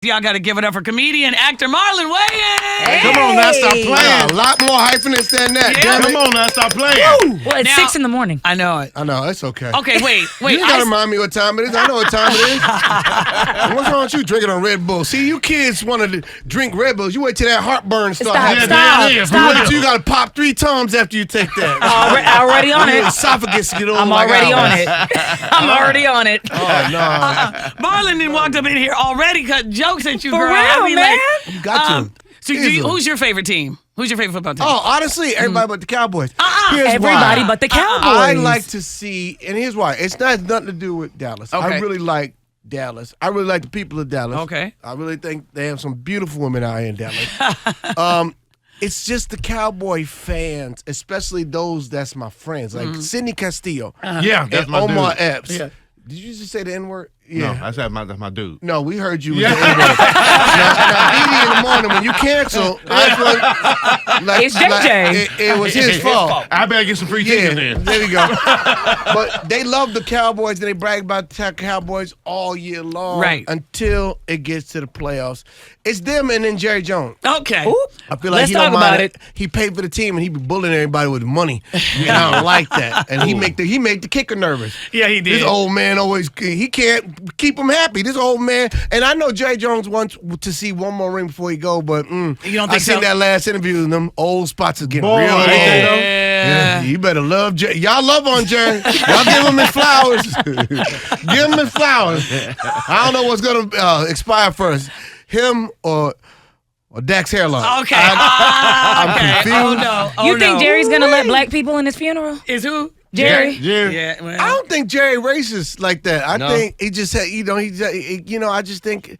Y'all got to give it up for comedian, actor Marlon Wayans. Hey. Come on now, stop playing. A lot more hypheness than that. Yeah. Come on now, stop playing. Well, it's Now- 6 in the morning. I know it. I know, it's okay. Okay, wait. You ain't gotta remind me what time it is. I know what time it is. What's wrong with you drinking on Red Bull? See, you kids want to drink Red Bulls. You wait till that heartburn starts happening. Stop. Wait till you gotta pop 3 times after you take that. Already on Your it. esophagus get over I'm like already on ours. it. I'm already on it. Oh, no. Marlon then walked up in here already cut jokes at you, For girl. real, I mean, man. You got to. So who's your favorite team? Who's your favorite football team? Oh, honestly, everybody but the Cowboys. Here's Everybody why. but the Cowboys. I like to see, and here's why. It's not nothing to do with Dallas. Okay. I really like Dallas. I really like the people of Dallas. Okay. I really think they have some beautiful women out here in Dallas. It's just the Cowboy fans, especially those that's my friends, like Sidney Castillo Yeah, that's and my Omar dude. Epps. Yeah. Did you just say the N-word? No, that's my dude. No, we heard you. Yeah. Now, DeDe in the morning when you cancel, It's JJ. It was his fault. I better get some free Yeah, tickets then. there we go. But they love the Cowboys and they brag about the Cowboys all year long, Right. until it gets to the playoffs. It's them and then Jerry Jones. Okay. I feel like Let's he don't talk mind about it. He paid for the team and he be bullying everybody with money. And I don't like that. And he make the kicker nervous. Yeah, he did. This old man he can't keep him happy. This old man, and I know Jerry Jones wants to see one more ring before he go, but You don't think I seen so? that last interview and them old spots is getting Boy, real old. ain't they though? Yeah. You better love Jerry. Y'all love on Jerry. Y'all give him his flowers. Give him his flowers. I don't know what's gonna expire first, him or Dak's hairline. Okay. I'm okay. confused. Oh, no. Oh, You think no. Jerry's going to let black people in his funeral? Is who? Jerry? Yeah. Well, I don't think Jerry racist like that. I No. think he just had, I just think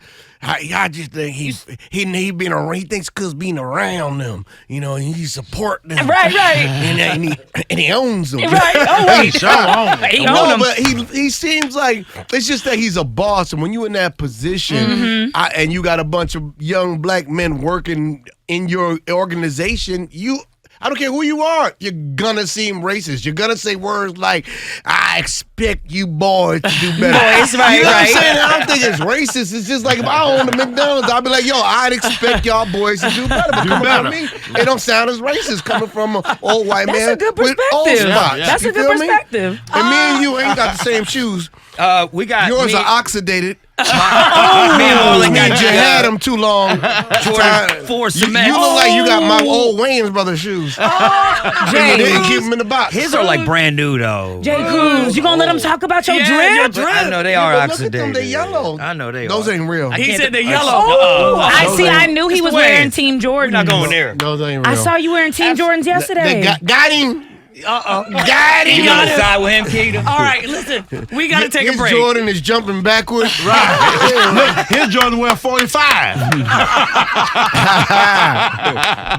he being around. He thinks because being around them, he support them. Right. and he owns them. Right. Oh, wait. He owned He No, owned him. but he seems like it's just that he's a boss, and when you in that position, and you got a bunch of young black men working in your organization, I don't care who you are, you're gonna seem racist. You're gonna say words like, I expect you boys to do better. Boys, right, You know what I'm right. saying? I don't think it's racist. It's just like if I owned a McDonald's, I'd be like, I'd expect y'all boys to do better. But coming from me, it don't sound as racist coming from an old white That's man a good with old perspective. spots. That's You a good feel me? perspective. And me and you ain't got the same shoes. We got Yours me, are oxidated. me and Marlon got Means you had them too long. Jordan 4 cement. You look like you got my old Wayans brother shoes. Jay They didn't Cruz. keep them in the box. His are like brand new though. Jay Cruz, you gonna let him talk about your Yeah, drip? your drip. I know they Yeah, are but look at oxidated. them, they yellow. I know they Those are. ain't real. He said they're I- yellow. Oh, I Those see. I ain't- knew he It's was the wearing Wayans. Team We're Jordans. not going there. Those ain't real. I saw you wearing Team Jordans yesterday. They got him. Uh-oh. Got him. You gonna side with him, Keita? All right, listen. We got to take a His break. Jordan is jumping backwards. Right. His Jordan wear 45.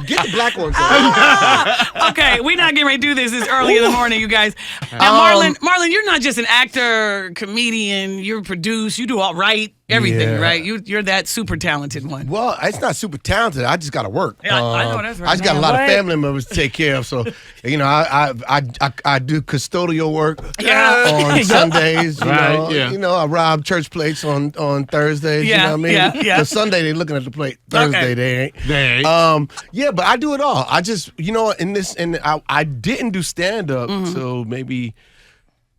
Get the black ones on. Okay, we're not getting ready to do this. It's early in the morning, you guys. Now, Marlon, you're not just an actor, comedian. You produce. You do all right, everything, Yeah. right? You're that super talented one. Well, it's not super talented. I just got to work. Yeah, I know, that's right. I just got a Man, lot what? of family members to take care of. So, I do custodial work Yeah. on Sundays. Right, yeah. I rob church plates on Thursdays. Yeah, You know what I mean? yeah. Because Sunday they looking at the plate. Thursday they ain't. They ain't. Yeah, but I do it all. I just, I didn't do stand up till maybe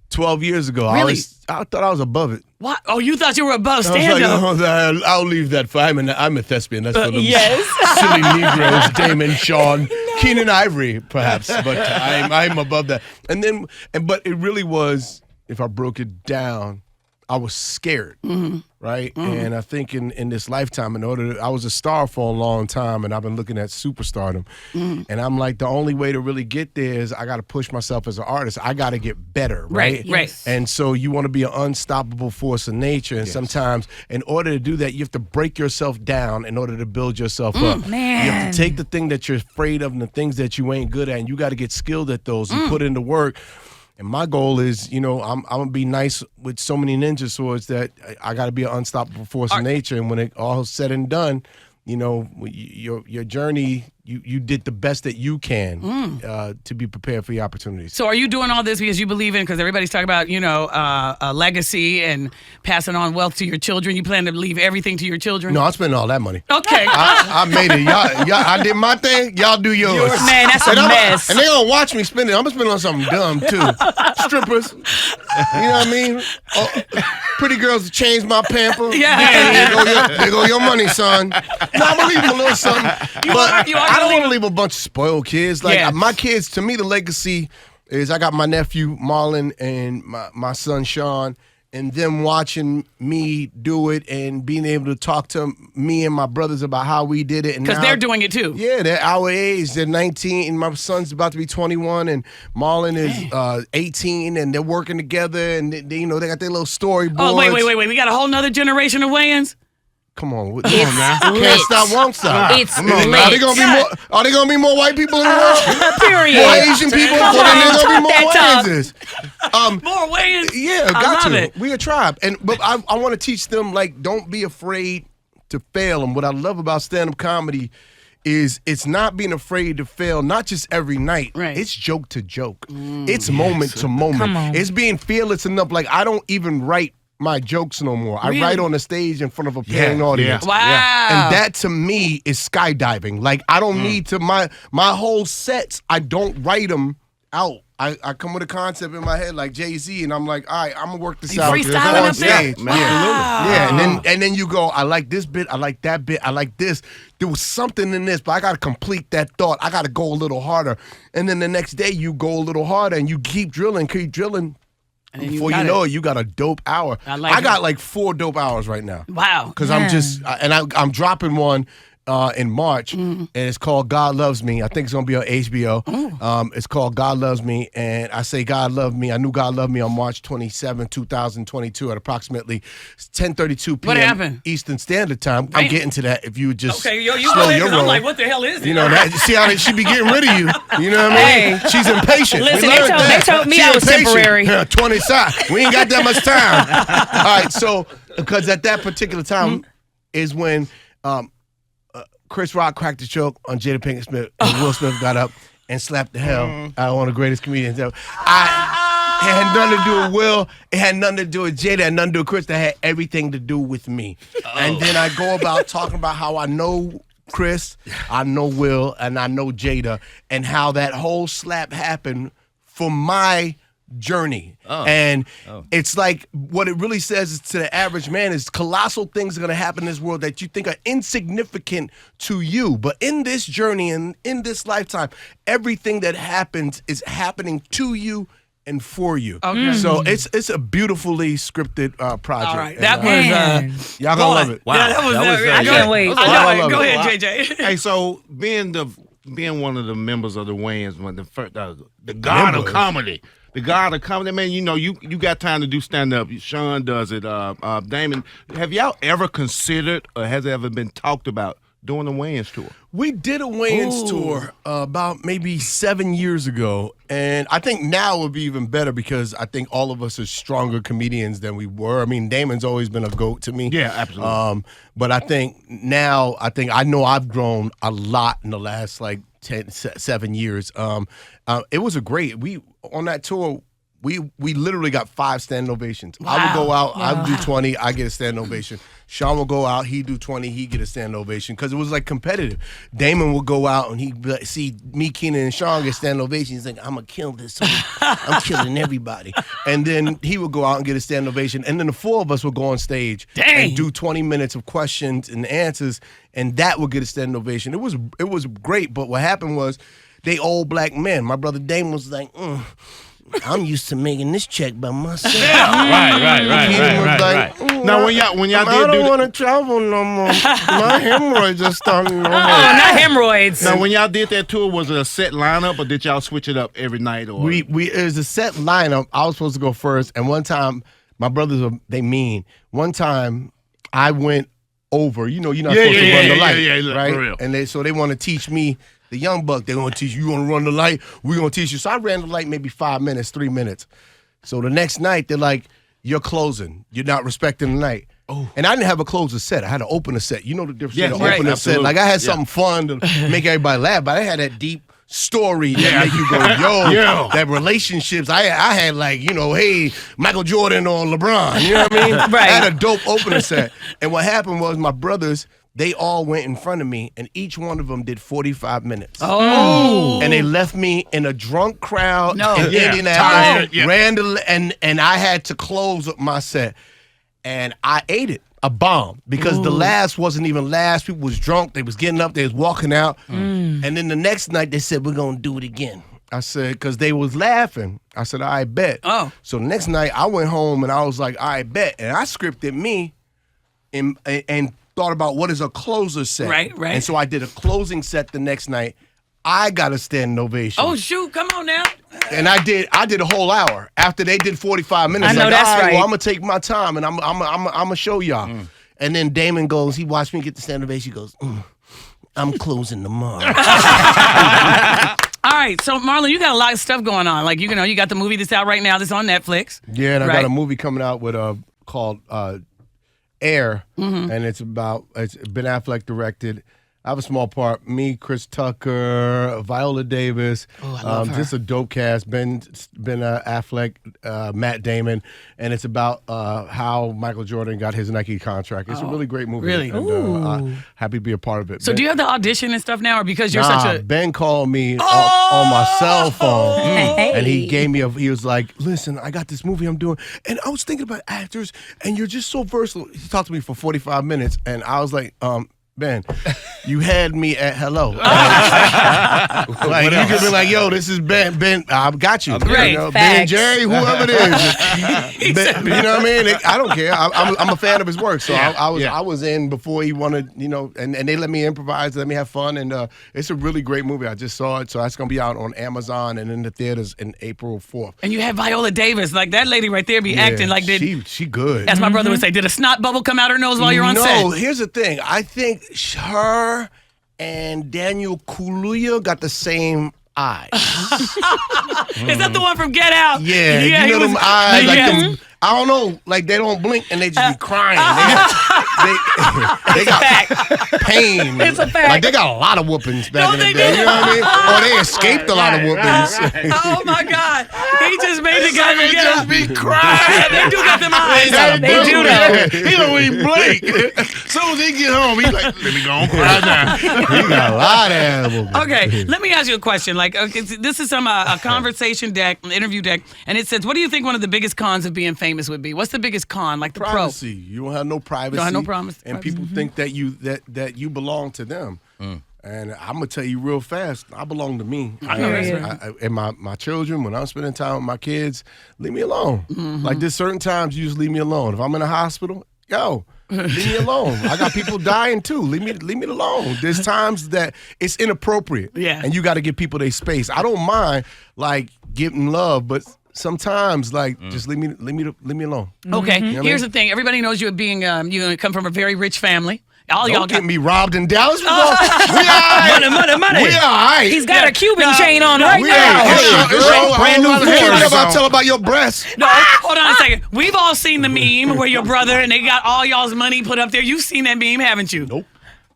12 years ago. Really? I thought I was above it. What? Oh, you thought you were above I was stand up. like, I'll leave that for I'm a thespian. That's for them yes. silly Negroes, Damon, Sean, Keenan Ivory, perhaps. But I'm above that. But it really was, if I broke it down, I was scared, right? And I think in this lifetime, I was a star for a long time, and I've been looking at superstardom. And I'm like, the only way to really get there is I got to push myself as an artist. I got to get better, right? Right. And so you want to be an unstoppable force of nature. And sometimes in order to do that, you have to break yourself down in order to build yourself up. man. You have to take the thing that you're afraid of and the things that you ain't good at, and you got to get skilled at those and put in the work. And my goal is, I'm going to be nice with so many ninja swords that I got to be an unstoppable force of nature. And when it all said and done, your journey, you did the best that you can to be prepared for your opportunities. So are you doing all this because you believe in, because everybody's talking about, a legacy and passing on wealth to your children. You plan to leave everything to your children? No, I'm spending all that money. Okay. I made it. Y'all, I did my thing. Y'all do yours. Man, that's a mess. And they gonna watch me spend it. I'm gonna spend it on something dumb too. Strippers. You know what I mean? Pretty girls to change my pamper. Yeah. There go your money, son. No, I'm gonna leave them a little something. But you are I don't gonna want to leave a bunch of spoiled kids. Like Yes. my kids, to me, the legacy is I got my nephew Marlon and my son Sean, and them watching me do it and being able to talk to me and my brothers about how we did it. Because they're doing it too. Yeah, they're our age. They're 19, and my son's about to be 21, and Marlon is 18, and they're working together, and they got their little storyboards. Oh, wait. We got a whole nother generation of Wayans? Come on, It's now. lit. Can't stop, won't stop. It's Come on, lit. now. Are they gonna be more white people in the world? Period. More Asian people? Come Well, then on, there's gonna be more talk that talk. Wayanses. More Wayans? Yeah, I got love to. it. We a tribe, but I want to teach them, like, don't be afraid to fail. And what I love about stand-up comedy is it's not being afraid to fail, not just every night. Right. It's joke to joke. It's moment to moment. Come on. It's being fearless enough. Like, I don't even write my jokes no more. Really? I write on the stage in front of a paying audience. Wow. And that to me is skydiving. Like, I don't need to, my whole sets, I don't write them out. I come with a concept in my head like Jay-Z, and I'm like, all right, I'm gonna work this You out freestyling on up there? stage. Wow. Yeah, and then you go, I like this bit, I like that bit, I like this. There was something in this, but I gotta complete that thought. I gotta go a little harder. And then the next day you go a little harder, and you keep drilling. And then Before you know it, you got a dope hour. I got like 4 dope hours right now. Wow. Because I'm dropping one in March, and it's called God Loves Me. I think it's gonna be on HBO. It's called God Loves Me, and I say God loved me. I knew God loved me on March 27, 2022 at approximately 10:32 p.m. What happened? Eastern Standard Time. I'm getting to that. If you would just Okay, you slow go ahead, your 'cause I'm roll. like, what the hell is it? You know that? See how she be getting rid of you? You know what I mean? Hey. She's impatient. Listen, We they learned told- that. they told me She I was impatient. temporary. 20 side. We ain't got that much time. All right, so because at that particular time is when Chris Rock cracked the joke on Jada Pinkett Smith, and Will Smith got up and slapped the hell out of one of the greatest comedians ever. It had nothing to do with Will. It had nothing to do with Jada. It had nothing to do with Chris. That had everything to do with me. And then I go about talking about how I know Chris, I know Will, and I know Jada, and how that whole slap happened for my journey. And it's like what it really says is to the average man is colossal things are going to happen in this world that you think are insignificant to you. But in this journey and in this lifetime, everything that happens is happening to you and for you. Okay. So it's a beautifully scripted project. All right. And, That Man. was y'all gonna love it. Wow. Yeah, that was I can't wait. Go I love ahead, it. JJ. Hey, so being one of the members of the Wayans, the god of comedy. The god of comedy, man, you got time to do stand-up. Sean does it. Damon, have y'all ever considered or has it ever been talked about doing the Wayans tour? We did a Wayans tour about maybe 7 years ago, and I think now it would be even better because I think all of us are stronger comedians than we were. I mean, Damon's always been a GOAT to me. Yeah, absolutely. But I think now, I know I've grown a lot in the last like 7 years. It was a great. On that tour, we literally got 5 standing ovations. Wow. I would go out, I would do 20, I get a standing ovation. Sean would go out, he'd do 20, he'd get a standing ovation because it was like competitive. Damon would go out and he'd see me, Keenan, and Sean get standing ovations. He's like, I'm gonna kill this. I'm killing everybody. And then he would go out and get a standing ovation. And then the 4 of us would go on stage and do 20 minutes of questions and answers, and that would get a standing ovation. It was great, but what happened was they old black men. My brother Damon was like, I'm used to making this check by myself. Right. Now, when y'all I did don't want to travel no more. My hemorrhoids are starting to hurt. Oh, not hemorrhoids. Now, when y'all did that tour, was it a set lineup or did y'all switch it up every night? Or It was a set lineup. I was supposed to go first, and one time my brothers they mean. One time I went over. You're not supposed to run the light, right? for real. And they want to teach me. The young buck, they're going to teach you. You want to run the light? We're going to teach you. So I ran the light maybe 5 minutes, 3 minutes. So the next night, they're like, you're closing. You're not respecting the night. And I didn't have a closer set. I had an opener set. You know the difference between an right. opener set. Absolutely. Like I had something fun to make everybody laugh, but I had that deep story that make you go, yo, that relationships. I had like, hey, Michael Jordan or LeBron. You know what I mean? Right. I had a dope opener set. And what happened was my brothers, they all went in front of me, and each one of them did 45 minutes. Oh. And they left me in a drunk crowd No. in Yeah. Indianapolis. Yeah. And I had to close up my set. And I ate it. A bomb. Because the last wasn't even last. People was drunk. They was getting up. They was walking out. And then the next night, they said, we're going to do it again. I said, because they was laughing. I said, I bet. Oh. So the next night, I went home, and I was like, I bet. And I scripted me and thought about what is a closer set. Right. And so I did a closing set the next night. I got a standing ovation. Oh, shoot. Come on now. And I did a whole hour after they did 45 minutes. I know like, that's all right. right. Well, I'm gonna take my time and I'm gonna show y'all. And then Damon goes, he watched me get the standing ovation. He goes, I'm closing tomorrow. All right. So, Marlon, you got a lot of stuff going on. Like, you got the movie that's out right now that's on Netflix. Yeah, and I Right. got a movie coming out with called Air, and it's Ben Affleck directed. I have a small part. Me, Chris Tucker, Viola Davis. Oh, I love her. Just a dope cast. Ben Affleck, Matt Damon, and it's about how Michael Jordan got his Nike contract. It's a really great movie. Really? And, happy to be a part of it. So, do you have the audition and stuff now, or because you're such a. Ben called me on my cell phone, Hey. and he gave me he was like, listen, I got this movie I'm doing, and I was thinking about actors, and you're just so versatile. He talked to me for 45 minutes, and I was like, Ben, you had me at hello. Like you could be like, yo, this is Ben. I've got you. Right. Ben and Facts. Jerry, whoever it is. Ben, you know what I mean? I don't care. I'm a fan of his work. So I was in before he wanted, and they let me improvise, let me have fun, and it's a really great movie. I just saw it, so that's gonna be out on Amazon and in the theaters in April 4th. And you have Viola Davis. Like, that lady right there be acting like she good. as my brother would say, did a snot bubble come out her nose while you're on set? No, here's the thing. I think her and Daniel Kaluuya got the same eyes. Is that the one from Get Out? Yeah, he you know them was- eyes, like yeah. them, I don't know, like they don't blink and they just be crying. They got pain. It's a fact. Like they got a lot of whoopings back No, in the they day. do. You know what I mean? Or they escaped a lot of whoopings. Oh my God! He just made the guy They forget. just be crying. They do got them eyes. They do know. He don't even blink. As soon as he get home, he's like, let me go and cry now. He got a lot of animals. Okay, let me ask you a question. Like, okay, this is a conversation deck, an interview deck, and it says, "What do you think one of the biggest cons of being famous would be? What's the biggest con? Like the Privacy. You don't have no privacy. Don't have no privacy. And people think that you belong to them. And I'm gonna tell you real fast, I belong to me. And my children, when I'm spending time with my kids, leave me alone. Like there's certain times you just leave me alone. If I'm in a hospital, yo, leave me alone. I got people dying too. Leave me alone. There's times that it's inappropriate. Yeah. And you got to give people their space. I don't mind like getting love, but sometimes like just leave me alone. Okay, what I here's mean? the thing. Everybody knows you being you come from a very rich family. All y'all Don't got get me robbed in Dallas. We all Money. right. He's got a Cuban chain on right We now. Brand new floor. about tell about your breasts. No, hold on a second. We've all seen the meme where your brother and they got all y'all's money put up there. You've seen that meme, haven't you? Nope.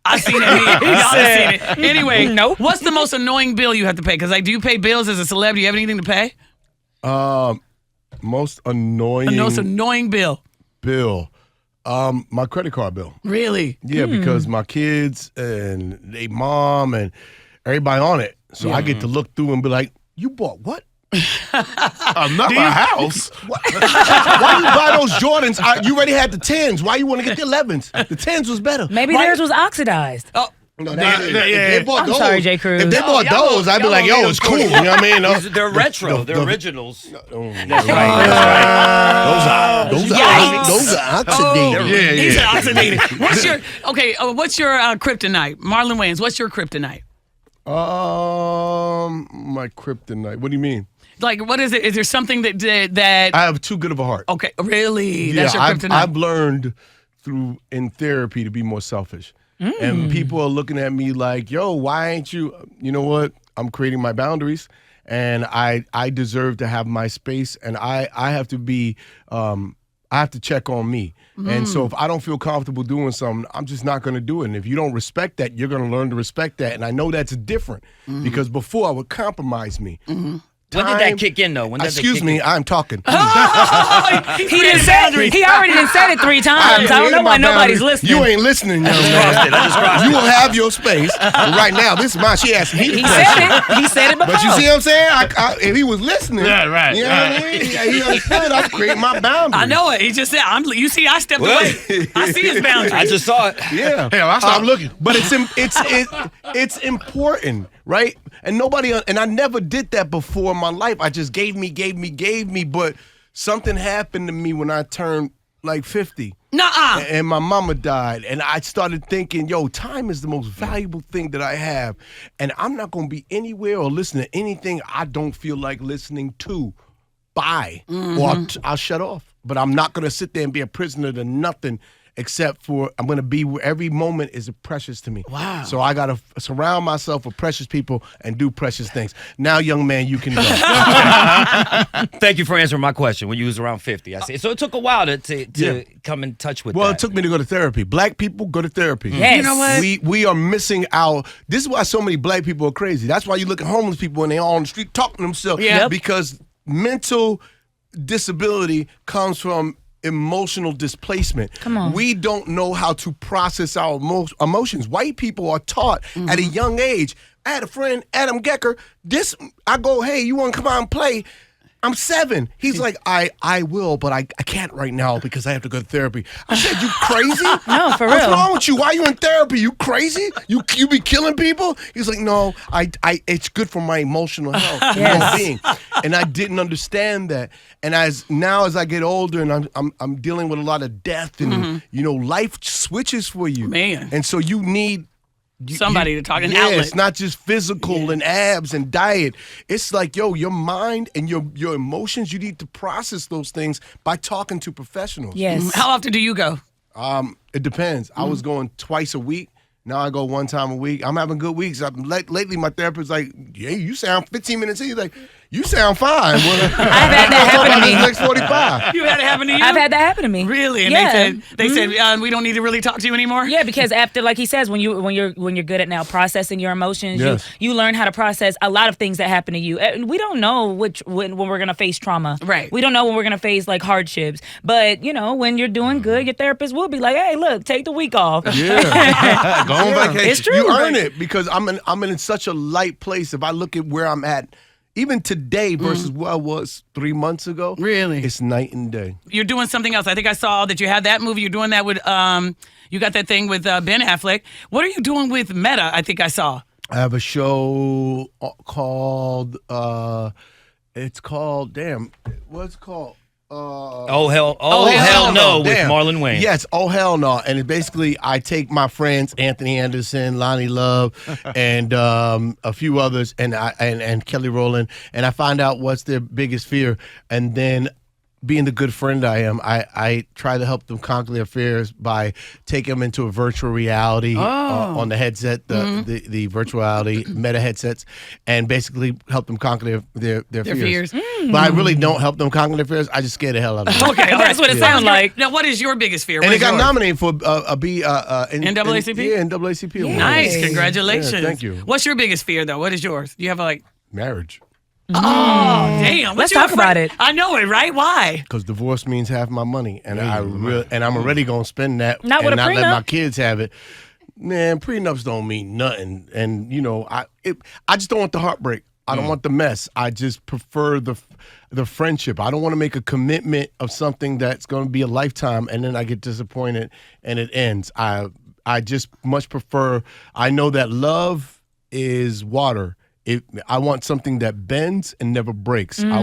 I've seen that meme. Y'all have seen it. Anyway, Nope. what's the most annoying bill you have to pay? Because do you pay bills as a celeb? Do you have anything to pay? Most annoying The most annoying bill. bill. My credit card bill. Really? Yeah, because my kids and they mom and everybody on it. So I get to look through and be like, you bought what? Another house. Why you buy those Jordans? You already had the 10s. Why you want to get the 11s? The 10s was better. Maybe theirs was oxidized. Oh, No, they bought I'm those. sorry, J. Cruz. If they bought those, I'd be like, yo, it's cool. You know what I mean? They're retro. They're originals. That's right. Those are oxidated. Yeah, he said yeah. oxidated. What's your kryptonite? Marlon Wayans, what's your kryptonite? My kryptonite. What do you mean? Like, what is it? Is there something that I have too good of a heart. okay, really? That's your kryptonite? I've learned in therapy to be more selfish. And people are looking at me like, yo, why ain't you? You know what? I'm creating my boundaries, and I deserve to have my space, and I have to be I I have to check on me. And so if I don't feel comfortable doing something, I'm just not going to do it. And if you don't respect that, you're going to learn to respect that. And I know that's different because before I would compromise me. When did that kick in, though? When did that Excuse kick me, in? I'm talking. He already didn't said it 3 times. I don't know why nobody's listening. You ain't listening, young man. You will have your space. But right now, this is mine. She asked me the He question. said it. He said it before. But you see what I'm saying? If he was listening, Yeah, right, you know what I mean? He understood. I'm creating my boundaries. I know it. He just said, you see, I stepped away. I see his boundaries. I just saw it. Yeah. Hell, I stopped looking. But it's important, right? And I never did that before in my life. I just gave me. But something happened to me when I turned like 50. Nuh-uh. And my mama died. And I started thinking, time is the most valuable thing that I have. And I'm not going to be anywhere or listen to anything I don't feel like listening to. Bye. Or I'll shut off. But I'm not going to sit there and be a prisoner to nothing except for I'm going to be where every moment is precious to me. Wow. So I got to surround myself with precious people and do precious things. Now, young man, you can go. Thank you for answering my question when you was around 50. I see. So it took a while to come in touch with Well, that. it took me to go to therapy. Black people, go to therapy. Yes. You know what? We are missing out. This is why so many black people are crazy. That's why you look at homeless people and they're all on the street talking to themselves. Yeah. Because mental disability comes from emotional displacement. Come on. We don't know how to process our emotions. White people are taught at a young age. I had a friend, Adam Gecker. I go, hey, you want to come out and play? I'm 7. He's like, I will, but I can't right now because I have to go to therapy. I said, you crazy? No, for What's real. wrong with you? Why are you in therapy? You crazy? You be killing people? He's like, no, it's good for my emotional health and Yes. well-being. And I didn't understand that. And as I get older and I'm dealing with a lot of death and life switches for you. Man. And so you need Somebody to talk, an yeah, outlet. it's not just physical and abs and diet. It's like, your mind and your emotions, you need to process those things by talking to professionals. Yes. How often do you go? It depends. I was going twice a week. Now I go 1 time a week. I'm having good weeks. Lately, my therapist's like, yeah, you sound 15 minutes in. He's like, you sound fine. Well, I've had that happen to me. Next 45. You had it happen to you? I've had that happen to me. Really? And Yeah. they said we don't need to really talk to you anymore? Yeah, because after, like he says, when you're good at now processing your emotions, Yes. you learn how to process a lot of things that happen to you. And we don't know when we're gonna face trauma. Right. We don't know when we're gonna face like hardships. But when you're doing good, your therapist will be like, hey, look, take the week off. Yeah. Go on vacation. It's true. You earn it because I'm in such a light place. If I look at where I'm at, even today versus where I was 3 months ago, Really? it's night and day. You're doing something else. I think I saw that you had that movie. You're doing that with you got that thing with Ben Affleck. What are you doing with Meta? I think I saw. I have a show called what's it called? Oh hell no with Damn. Marlon Wayans. Yes, oh hell no. And it basically, I take my friends Anthony Anderson, Lonnie Love, and a few others, and Kelly Rowland, and I find out what's their biggest fear, and then, being the good friend I am, I try to help them conquer their fears by taking them into a virtual reality on the headset, the virtual reality Meta headsets, and basically help them conquer their fears. But I really don't help them conquer their fears. I just scare the hell out of them. Okay, That's what it sounds like. Now, what is your biggest fear? And What they is got yours? nominated for NAACP? Yeah, NAACP. award. Nice, Yes. congratulations. Yeah, thank you. What's your biggest fear, though? What is yours? Do you have Marriage. Oh, damn. Let's What you talk about it. I know it, right? Why? Because divorce means half my money, and I'm already gonna spend that, Not and with a not let prenup. my kids have it. Man, prenups don't mean nothing, and I just don't want the heartbreak. I don't want the mess. I just prefer the friendship. I don't want to make a commitment of something that's going to be a lifetime, and then I get disappointed and it ends. I just much prefer. I know that love is water. I want something that bends and never breaks. I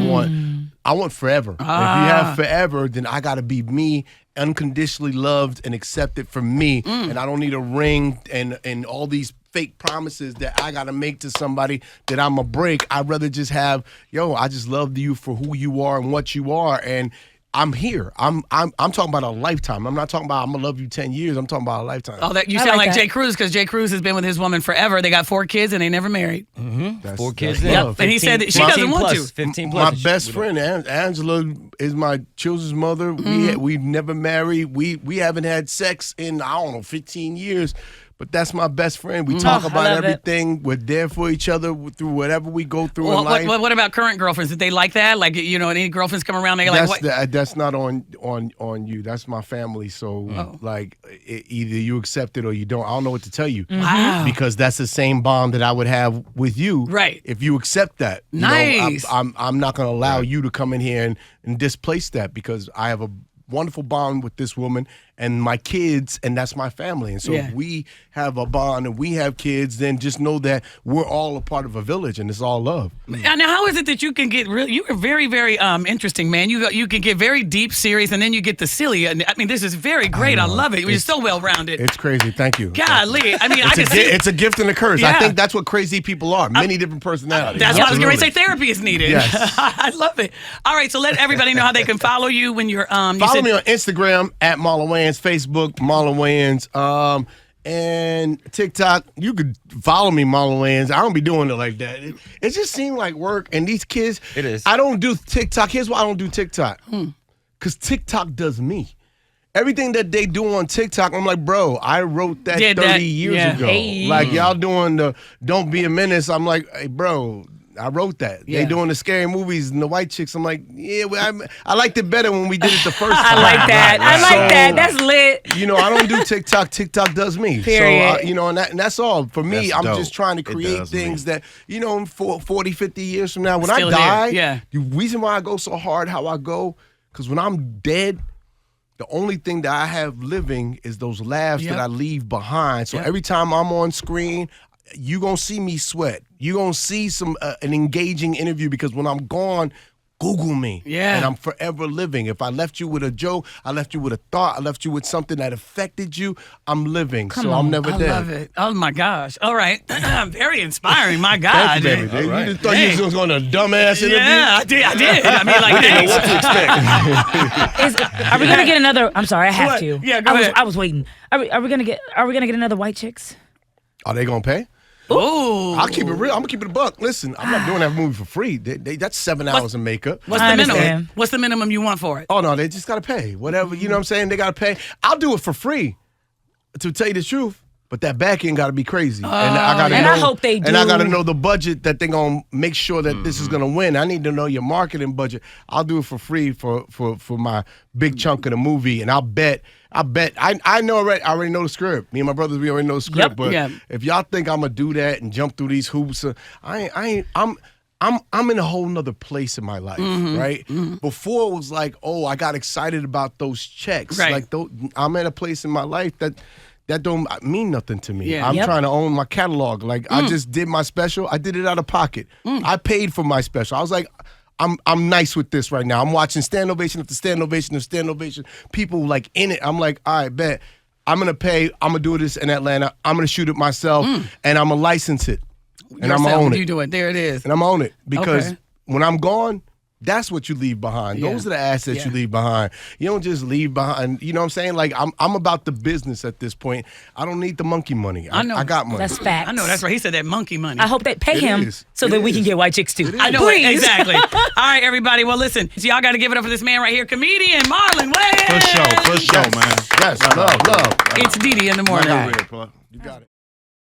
want forever. If you have forever, then I got to be me, unconditionally loved and accepted for me. And I don't need a ring and all these fake promises that I got to make to somebody that I'm a break. I'd rather just have, I just love you for who you are and what you are. And I'm here. I'm talking about a lifetime. I'm not talking about I'm gonna love you 10 years. I'm talking about a lifetime. Oh, that you I sound like like that. Jay Cruz, because Jay Cruz has been with his woman forever. They got 4 kids and they never married. That's- 4 kids. that's Then. love. And he said that she 15 doesn't want plus, to. 15 My plus. best friend Angela is my children's mother. We never married. We haven't had sex in, I don't know, 15 years. But that's my best friend. We talk I about love it. everything. We're there for each other through whatever we go through in Well, life. what about current girlfriends? Did they like that? Like, any girlfriends come around, they're like, what? That's not on you. That's my family. So like either you accept it or you don't. I don't know what to tell you. Wow. Because that's the same bond that I would have with you. Right. If you accept that. You know, Nice. I'm not going to allow you to come in here and displace that, because I have a wonderful bond with this woman and my kids, and that's my family. And so if we have a bond and we have kids, then just know that we're all a part of a village and it's all love. Now, how is it that you can get really? You are very, very interesting, man. You can get very deep, serious, and then you get the silly. And I mean, this is very great. I love it. You're so well rounded. It's crazy. Thank you. Golly, I mean, I can see. It's a gift and a curse. Yeah. I think that's what crazy people are. Many different personalities. That's why I was going to say Absolutely. therapy is needed. Yes. I love it. All right, so let everybody know how they can follow you when you're. Follow me on Instagram at Marlon Wayans, Facebook Marlon Wayans, and TikTok. You could follow me, Marlon Wayans. I don't be doing it like that. It just seemed like work. And these kids, It is. I don't do TikTok. Here's why I don't do TikTok. Because TikTok does me. Everything that they do on TikTok, I'm like, bro, I wrote that Did 30 that, years yeah. ago. Hey. Like, y'all doing the Don't Be a Menace. I'm like, hey, bro, I wrote that. Yeah. They doing the scary movies and the white chicks. I'm like, yeah, well, I liked it better when we did it the first time. I like that. I like So, that. That's lit. You know, I don't do TikTok. TikTok does me. Period. So, and that's all. For me, That's I'm dope. just trying to It create does things me. that, in 40, 50 years from now, when Still I die, here, yeah. the reason why I go so hard how I go, because when I'm dead, the only thing that I have living is those laughs Yep. that I leave behind. So Yep. every time I'm on screen, you gonna see me sweat. You gonna see an engaging interview, because when I'm gone, Google me. Yeah. And I'm forever living. If I left you with a joke, I left you with a thought, I left you with something that affected you, I'm living. I'm never I dead. love it. Oh my gosh. All right. Very inspiring. My God. Thank you, baby. All right. You just thought you was going to a dumbass interview? Yeah, I did. I mean, like, thanks. Are we gonna get another? I'm sorry, I have What? to. Yeah, go ahead. I was waiting. Are we gonna get another white chicks? Are they going to pay? Ooh. I'll keep it real. I'm going to keep it a buck. Listen, I'm not doing that movie for free. That's 7 hours of makeup. What's I the minimum? understand. What's the minimum you want for it? Oh, no, they just got to pay. Whatever, you know what I'm saying? They got to pay. I'll do it for free, to tell you the truth. But that back end got to be crazy. And I gotta and know, I hope they And I got to do. know the budget that they're going to make sure that this is going to win. I need to know your marketing budget. I'll do it for free for my big chunk of the movie. And I know already. I already know the script. Me and my brothers, we already know the script. Yep. But Yeah. if y'all think I'm going to do that and jump through these hoops, I'm in a whole nother place in my life, right? Before it was like, oh, I got excited about those checks. Right. Like I'm at a place in my life that don't mean nothing to me. Yeah. I'm Yep. trying to own my catalog. Like I just did my special. I did it out of pocket. I paid for my special. I was like, I'm nice with this right now. I'm watching stand ovation after stand ovation after stand ovation. People like in it. I'm like, all right, bet. I'm gonna pay. I'm gonna do this in Atlanta. I'm gonna shoot it myself, and I'm gonna license it, and I'm gonna Yourself, own it. You do it. There it is. And I'm on it because Okay. when I'm gone, that's what you leave behind. Yeah. Those are the assets Yeah. you leave behind. You don't just leave behind. You know what I'm saying? Like I'm about the business at this point. I don't need the monkey money. I know. I got money. That's facts. I know that's right. He said that monkey money. I hope they pay It him is. so It that we can is. get white chicks too. I know it. Please. Exactly. All right, everybody. Well, listen. So y'all got to give it up for this man right here, comedian Marlon Wayans. For sure, man. Yes, love. It's DeDe in the morning. My guy. Real, bro. You got it.